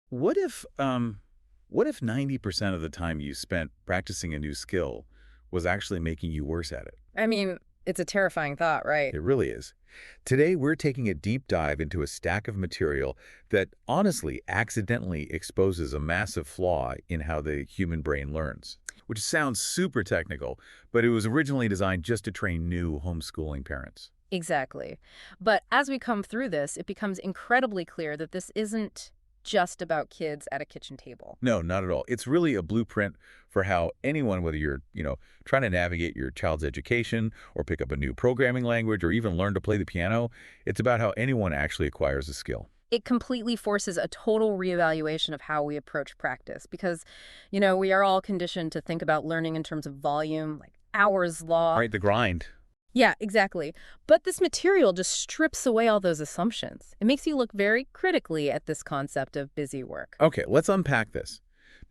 What if 90% of the time you spent practicing a new skill was actually making you worse at it? I mean, it's a terrifying thought, right? It really is. Today, we're taking a deep dive into a stack of material that honestly accidentally exposes a massive flaw in how the human brain learns, which sounds super technical, but it was originally designed just to train new homeschooling parents. Exactly. But as we come through this, it becomes incredibly clear that this isn't just about kids at a kitchen table. No, not at all. It's really a blueprint for how anyone, whether you're trying to navigate your child's education or pick up a new programming language or even learn to play the piano, it's about how anyone actually acquires a skill. It completely forces a total reevaluation of how we approach practice because, we are all conditioned to think about learning in terms of volume, like hours All law. right, the grind. Yeah, exactly. But this material just strips away all those assumptions. It makes you look very critically at this concept of busy work. Okay, let's unpack this.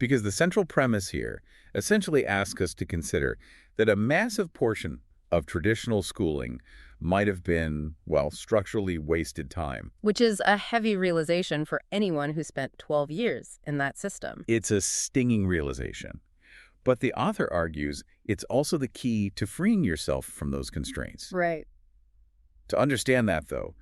Because the central premise here essentially asks us to consider that a massive portion of traditional schooling might have been, well, structurally wasted time. Which is a heavy realization for anyone who spent 12 years in that system. It's a stinging realization. But the author argues it's also the key to freeing yourself from those constraints. Right. To understand that, though,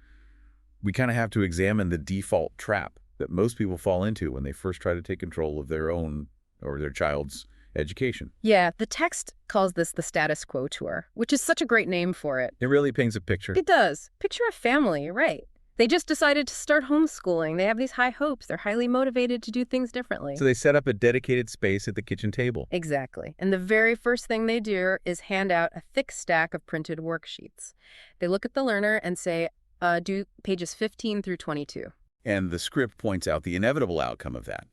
we kind of have to examine the default trap that most people fall into when they first try to take control of their own or their child's education. Yeah, the text calls this the status quo tour, which is such a great name for it. It really paints a picture. It does. Picture a family, right? They just decided to start homeschooling. They have these high hopes. They're highly motivated to do things differently. So they set up a dedicated space at the kitchen table. Exactly. And the very first thing they do is hand out a thick stack of printed worksheets. They look at the learner and say, do pages 15 through 22. And the script points out the inevitable outcome of that.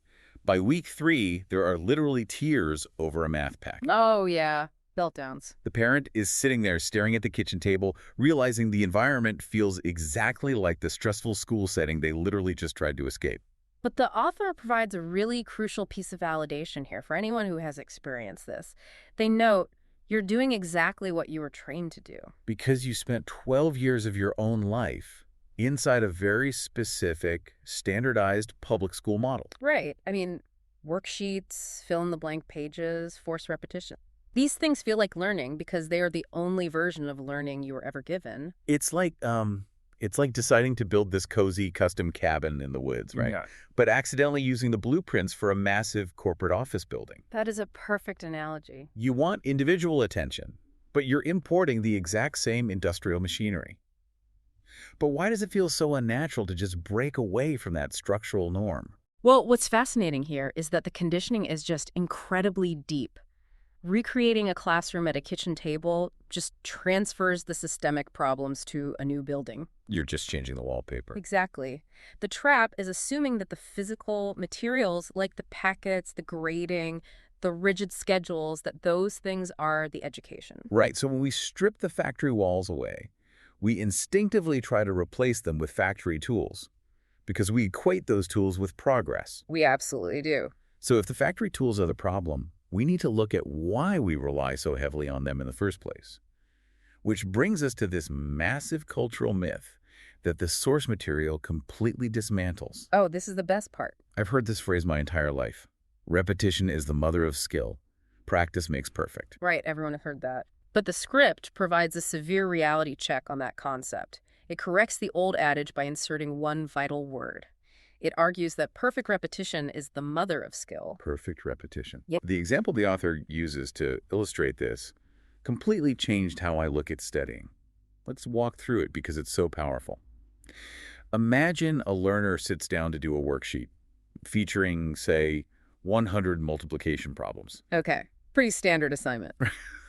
By week 3, there are literally tears over a math pack. Oh, yeah. Meltdowns. The parent is sitting there staring at the kitchen table, realizing the environment feels exactly like the stressful school setting they literally just tried to escape. But the author provides a really crucial piece of validation here for anyone who has experienced this. They note, you're doing exactly what you were trained to do. Because you spent 12 years of your own life inside a very specific, standardized public school model. Right. I mean, worksheets, fill-in-the-blank pages, forced repetition. These things feel like learning because they are the only version of learning you were ever given. It's like deciding to build this cozy custom cabin in the woods, right? Yeah. But accidentally using the blueprints for a massive corporate office building. That is a perfect analogy. You want individual attention, but you're importing the exact same industrial machinery. But why does it feel so unnatural to just break away from that structural norm? Well, what's fascinating here is that the conditioning is just incredibly deep. Recreating a classroom at a kitchen table just transfers the systemic problems to a new building. You're just changing the wallpaper. Exactly. The trap is assuming that the physical materials, like the packets, the grading, the rigid schedules, that those things are the education. Right, so when we strip the factory walls away, we instinctively try to replace them with factory tools because we equate those tools with progress. We absolutely do. So if the factory tools are the problem, we need to look at why we rely so heavily on them in the first place. Which brings us to this massive cultural myth that the source material completely dismantles. Oh, this is the best part. I've heard this phrase my entire life. Repetition is the mother of skill. Practice makes perfect. Right, everyone has heard that. But the script provides a severe reality check on that concept. It corrects the old adage by inserting one vital word. It argues that perfect repetition is the mother of skill. Perfect repetition. Yep. The example the author uses to illustrate this completely changed how I look at studying. Let's walk through it because it's so powerful. Imagine a learner sits down to do a worksheet featuring, say, 100 multiplication problems. Okay, pretty standard assignment.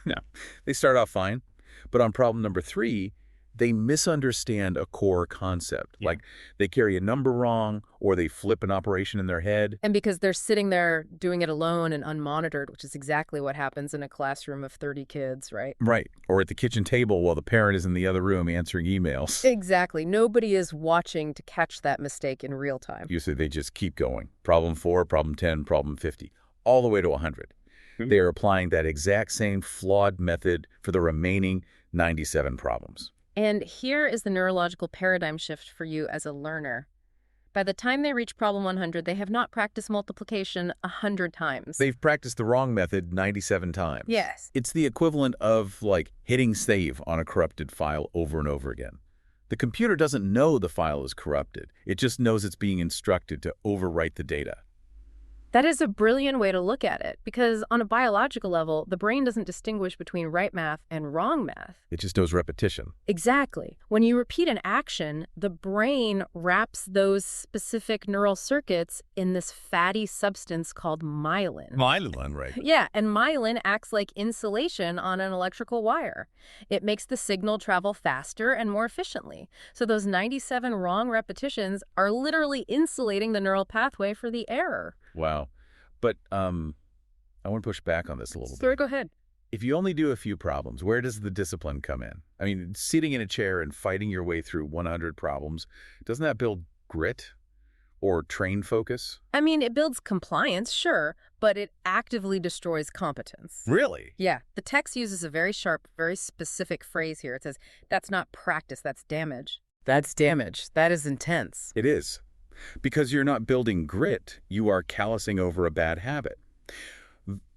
Now, they start off fine, but on problem number 3, they misunderstand a core concept. Yeah. Like they carry a number wrong or they flip an operation in their head. And because they're sitting there doing it alone and unmonitored, which is exactly what happens in a classroom of 30 kids, right? Right. Or at the kitchen table while the parent is in the other room answering emails. Exactly. Nobody is watching to catch that mistake in real time. Usually they just keep going. Problem 4, problem 10, problem 50, all the way to 100. They are applying that exact same flawed method for the remaining 97 problems. And here is the neurological paradigm shift for you as a learner. By the time they reach problem 100, they have not practiced multiplication 100 times. They've practiced the wrong method 97 times. Yes. It's the equivalent of, like, hitting save on a corrupted file over and over again. The computer doesn't know the file is corrupted. It just knows it's being instructed to overwrite the data. That is a brilliant way to look at it, because on a biological level, the brain doesn't distinguish between right math and wrong math. It just knows repetition. Exactly. When you repeat an action, the brain wraps those specific neural circuits in this fatty substance called myelin. Myelin, right? Yeah, and myelin acts like insulation on an electrical wire. It makes the signal travel faster and more efficiently. So those 97 wrong repetitions are literally insulating the neural pathway for the error. Wow. But I want to push back on this a little Sure, bit. go ahead. If you only do a few problems, where does the discipline come in? I mean, sitting in a chair and fighting your way through 100 problems, doesn't that build grit or train focus? I mean, it builds compliance, sure, but it actively destroys competence. Really? Yeah, the text uses a very sharp, very specific phrase here. It says, that's not practice, that's damage. That's damage. That is intense. It is. Because you're not building grit, you are callousing over a bad habit.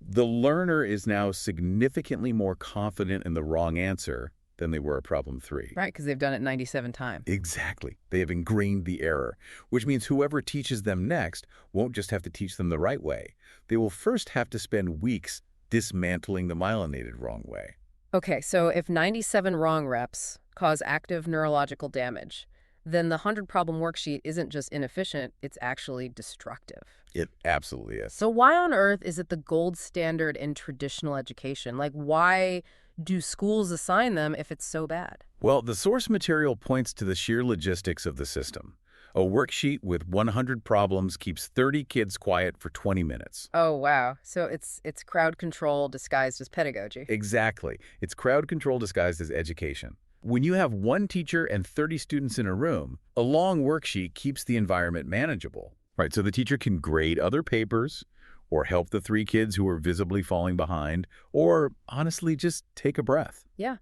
The learner is now significantly more confident in the wrong answer than they were at problem 3. Right, because they've done it 97 times. Exactly. They have ingrained the error, which means whoever teaches them next won't just have to teach them the right way. They will first have to spend weeks dismantling the myelinated wrong way. Okay, so if 97 wrong reps cause active neurological damage, then the 100-problem worksheet isn't just inefficient, it's actually destructive. It absolutely is. So why on earth is it the gold standard in traditional education? Like, why do schools assign them if it's so bad? Well, the source material points to the sheer logistics of the system. A worksheet with 100 problems keeps 30 kids quiet for 20 minutes. Oh, wow. So it's crowd control disguised as pedagogy. Exactly. It's crowd control disguised as education. When you have one teacher and 30 students in a room, a long worksheet keeps the environment manageable. Right, so the teacher can grade other papers, or help the 3 kids who are visibly falling behind, or honestly just take a breath. Yeah.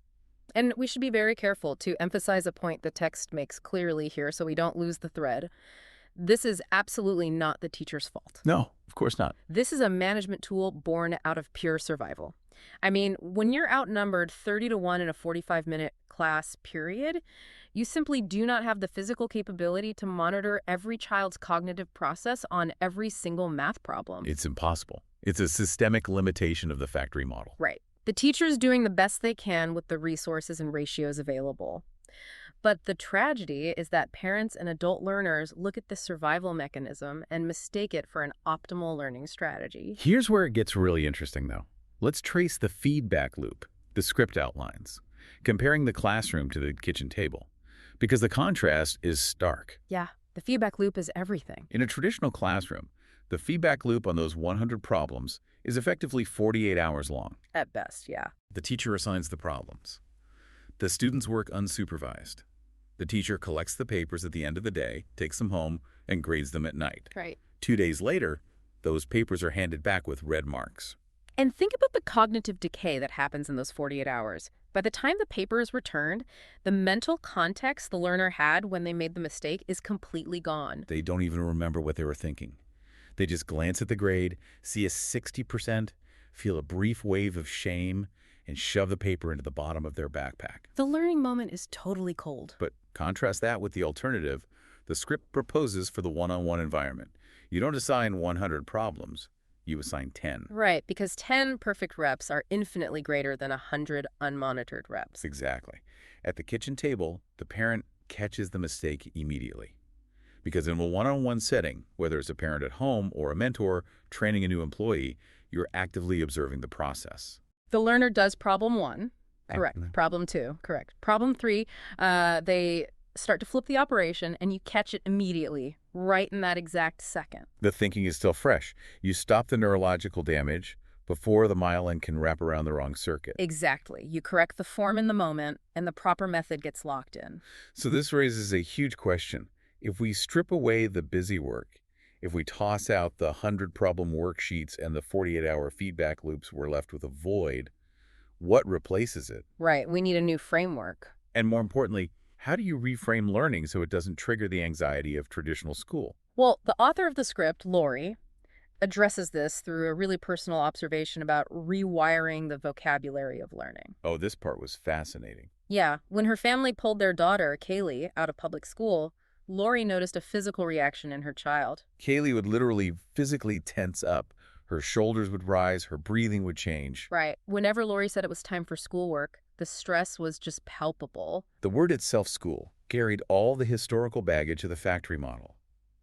And we should be very careful to emphasize a point the text makes clearly here so we don't lose the thread. This is absolutely not the teacher's fault. No, of course not. This is a management tool born out of pure survival. I mean, when you're outnumbered 30-1 in a 45-minute class period, you simply do not have the physical capability to monitor every child's cognitive process on every single math problem. It's impossible. It's a systemic limitation of the factory model. Right. The teacher's doing the best they can with the resources and ratios available. But the tragedy is that parents and adult learners look at this survival mechanism and mistake it for an optimal learning strategy. Here's where it gets really interesting, though. Let's trace the feedback loop, the script outlines, comparing the classroom to the kitchen table, because the contrast is stark. Yeah, the feedback loop is everything. In a traditional classroom, the feedback loop on those 100 problems is effectively 48 hours long. At best, yeah. The teacher assigns the problems. The students work unsupervised. The teacher collects the papers at the end of the day, takes them home, and grades them at night. Right. 2 days later, those papers are handed back with red marks. And think about the cognitive decay that happens in those 48 hours. By the time the paper is returned, the mental context the learner had when they made the mistake is completely gone. They don't even remember what they were thinking. They just glance at the grade, see a 60%, feel a brief wave of shame, and shove the paper into the bottom of their backpack. The learning moment is totally cold. But contrast that with the alternative. The script proposes for the one-on-one environment. You don't assign 100 problems. You assign 10. Right, because 10 perfect reps are infinitely greater than 100 unmonitored reps. Exactly. At the kitchen table, the parent catches the mistake immediately. Because in a one-on-one setting, whether it's a parent at home or a mentor training a new employee, you're actively observing the process. The learner does problem 1. Correct. Actively. Problem 2. Correct. Problem 3, they start to flip the operation and you catch it immediately, right in that exact second. The thinking is still fresh. You stop the neurological damage before the myelin can wrap around the wrong circuit. Exactly. You correct the form in the moment and the proper method gets locked in. So this raises a huge question. If we strip away the busy work, if we toss out the 100-problem worksheets and the 48-hour feedback loops, we're left with a void. What replaces it? Right. We need a new framework. And more importantly, How do you reframe learning so it doesn't trigger the anxiety of traditional school? Well, the author of the script, Lori, addresses this through a really personal observation about rewiring the vocabulary of learning. Oh, this part was fascinating. Yeah, when her family pulled their daughter, Kaylee, out of public school, Lori noticed a physical reaction in her child. Kaylee would literally physically tense up. Her shoulders would rise, her breathing would change. Right. Whenever Lori said it was time for schoolwork, the stress was just palpable. The word itself, school, carried all the historical baggage of the factory model.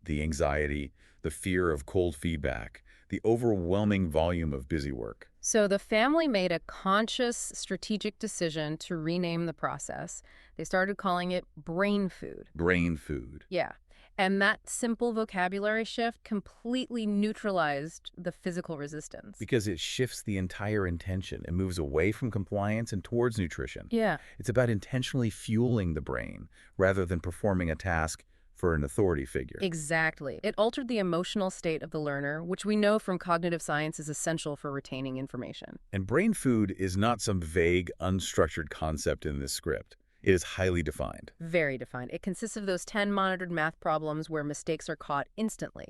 The anxiety, the fear of cold feedback, the overwhelming volume of busy work. So the family made a conscious, strategic decision to rename the process. They started calling it brain food. Brain food. Yeah. And that simple vocabulary shift completely neutralized the physical resistance. Because it shifts the entire intention and moves away from compliance and towards nutrition. Yeah. It's about intentionally fueling the brain rather than performing a task for an authority figure. Exactly. It altered the emotional state of the learner, which we know from cognitive science is essential for retaining information. And brain food is not some vague, unstructured concept in this script. It is highly defined. Very defined. It consists of those 10 monitored math problems where mistakes are caught instantly.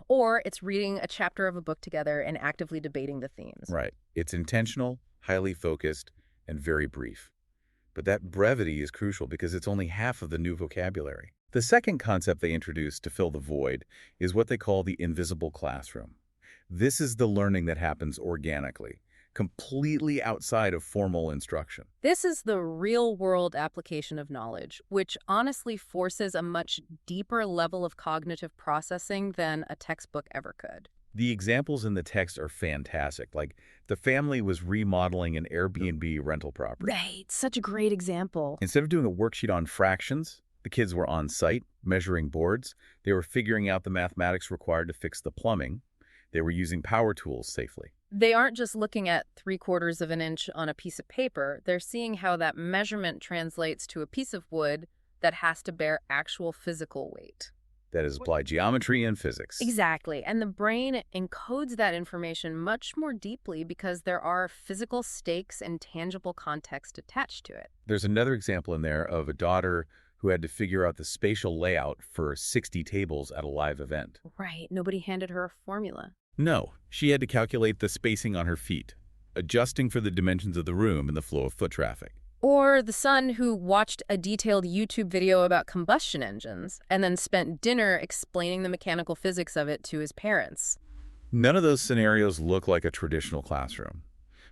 Or it's reading a chapter of a book together and actively debating the themes. Right. It's intentional, highly focused, and very brief. But that brevity is crucial because it's only half of the new vocabulary. The second concept they introduced to fill the void is what they call the invisible classroom. This is the learning that happens organically, completely outside of formal instruction. This is the real-world application of knowledge, which honestly forces a much deeper level of cognitive processing than a textbook ever could. The examples in the text are fantastic. Like, the family was remodeling an Airbnb rental property. Right. Such a great example. Instead of doing a worksheet on fractions, the kids were on site, measuring boards. They were figuring out the mathematics required to fix the plumbing. They were using power tools safely. They aren't just looking at 3/4 of an inch on a piece of paper. They're seeing how that measurement translates to a piece of wood that has to bear actual physical weight. That is, applied geometry and physics. Exactly. And the brain encodes that information much more deeply because there are physical stakes and tangible context attached to it. There's another example in there of a daughter who had to figure out the spatial layout for 60 tables at a live event. Right. Nobody handed her a formula. No, she had to calculate the spacing on her feet, adjusting for the dimensions of the room and the flow of foot traffic. Or the son who watched a detailed YouTube video about combustion engines and then spent dinner explaining the mechanical physics of it to his parents. None of those scenarios look like a traditional classroom,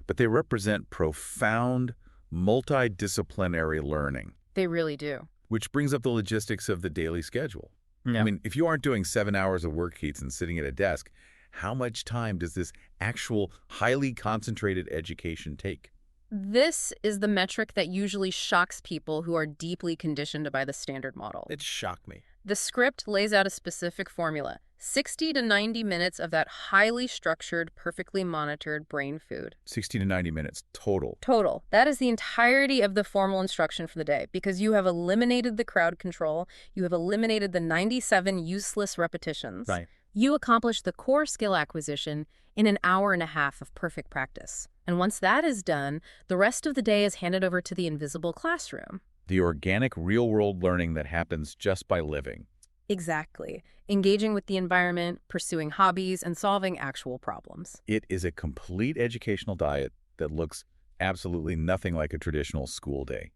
but they represent profound, multidisciplinary learning. They really do. Which brings up the logistics of the daily schedule. Yeah. I mean, if you aren't doing 7 hours of worksheets and sitting at a desk, how much time does this actual highly concentrated education take? This is the metric that usually shocks people who are deeply conditioned by the standard model. It shocked me. The script lays out a specific formula, 60 to 90 minutes of that highly structured, perfectly monitored brain food. 60 to 90 minutes total. Total. That is the entirety of the formal instruction for the day because you have eliminated the crowd control, you have eliminated the 97 useless repetitions. Right. You accomplish the core skill acquisition in an hour and a half of perfect practice. And once that is done, the rest of the day is handed over to the invisible classroom. The organic, real-world learning that happens just by living. Exactly. Engaging with the environment, pursuing hobbies, and solving actual problems. It is a complete educational diet that looks absolutely nothing like a traditional school day.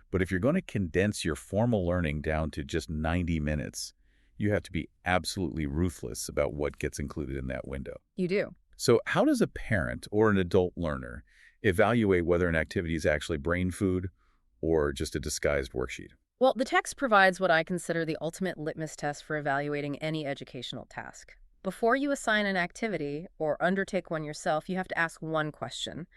But if you're going to condense your formal learning down to just 90 minutes, you have to be absolutely ruthless about what gets included in that window. You do. So how does a parent or an adult learner evaluate whether an activity is actually brain food or just a disguised worksheet? Well, the text provides what I consider the ultimate litmus test for evaluating any educational task. Before you assign an activity or undertake one yourself, you have to ask one question.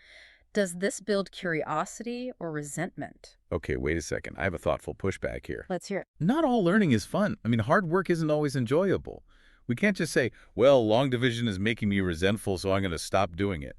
Does this build curiosity or resentment? Okay, wait a second. I have a thoughtful pushback here. Let's hear it. Not all learning is fun. I mean, hard work isn't always enjoyable. We can't just say, well, long division is making me resentful, so I'm going to stop doing it.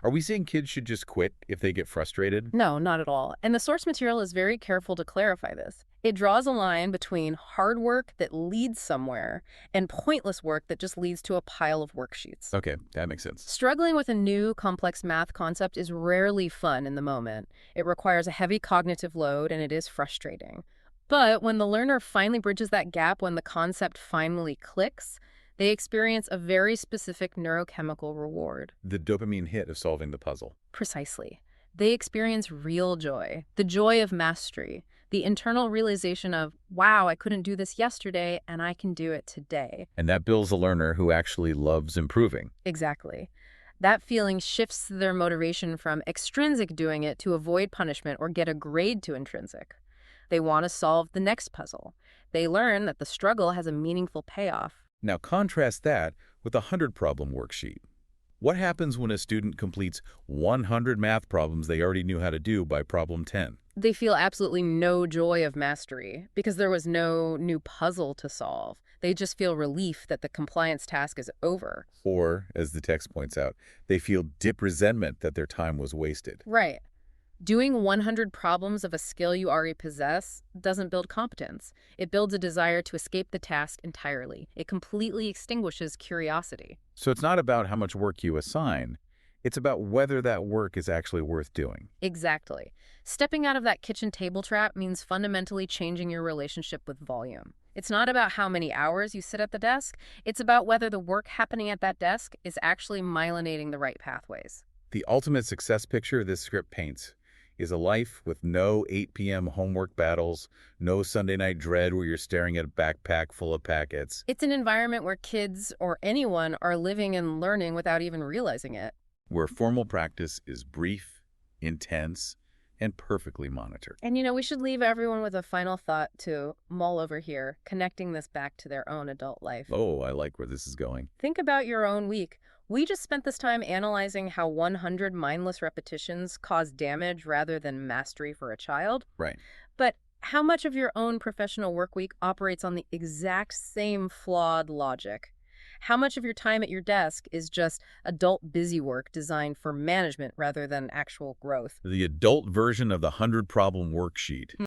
Are we saying kids should just quit if they get frustrated? No, not at all. And the source material is very careful to clarify this. It draws a line between hard work that leads somewhere and pointless work that just leads to a pile of worksheets. Okay, that makes sense. Struggling with a new complex math concept is rarely fun in the moment. It requires a heavy cognitive load and it is frustrating. But when the learner finally bridges that gap, when the concept finally clicks, they experience a very specific neurochemical reward. The dopamine hit of solving the puzzle. Precisely. They experience real joy, the joy of mastery, the internal realization of, wow, I couldn't do this yesterday and I can do it today. And that builds a learner who actually loves improving. Exactly. That feeling shifts their motivation from extrinsic doing it to avoid punishment or get a grade to intrinsic. They want to solve the next puzzle. They learn that the struggle has a meaningful payoff. Now contrast that with a 100-problem worksheet. What happens when a student completes 100 math problems they already knew how to do by problem 10? They feel absolutely no joy of mastery because there was no new puzzle to solve. They just feel relief that the compliance task is over. Or, as the text points out, they feel deep resentment that their time was wasted. Right. Doing 100 problems of a skill you already possess doesn't build competence. It builds a desire to escape the task entirely. It completely extinguishes curiosity. So it's not about how much work you assign. It's about whether that work is actually worth doing. Exactly. Stepping out of that kitchen table trap means fundamentally changing your relationship with volume. It's not about how many hours you sit at the desk. It's about whether the work happening at that desk is actually myelinating the right pathways. The ultimate success picture this script paints is a life with no 8 p.m. homework battles, no Sunday night dread where you're staring at a backpack full of packets. It's an environment where kids or anyone are living and learning without even realizing it. Where formal practice is brief, intense, and perfectly monitored. And we should leave everyone with a final thought to mull over here, connecting this back to their own adult life. Oh, I like where this is going. Think about your own week. We just spent this time analyzing how 100 mindless repetitions cause damage rather than mastery for a child. Right. But how much of your own professional work week operates on the exact same flawed logic? How much of your time at your desk is just adult busy work designed for management rather than actual growth? The adult version of the 100-problem worksheet.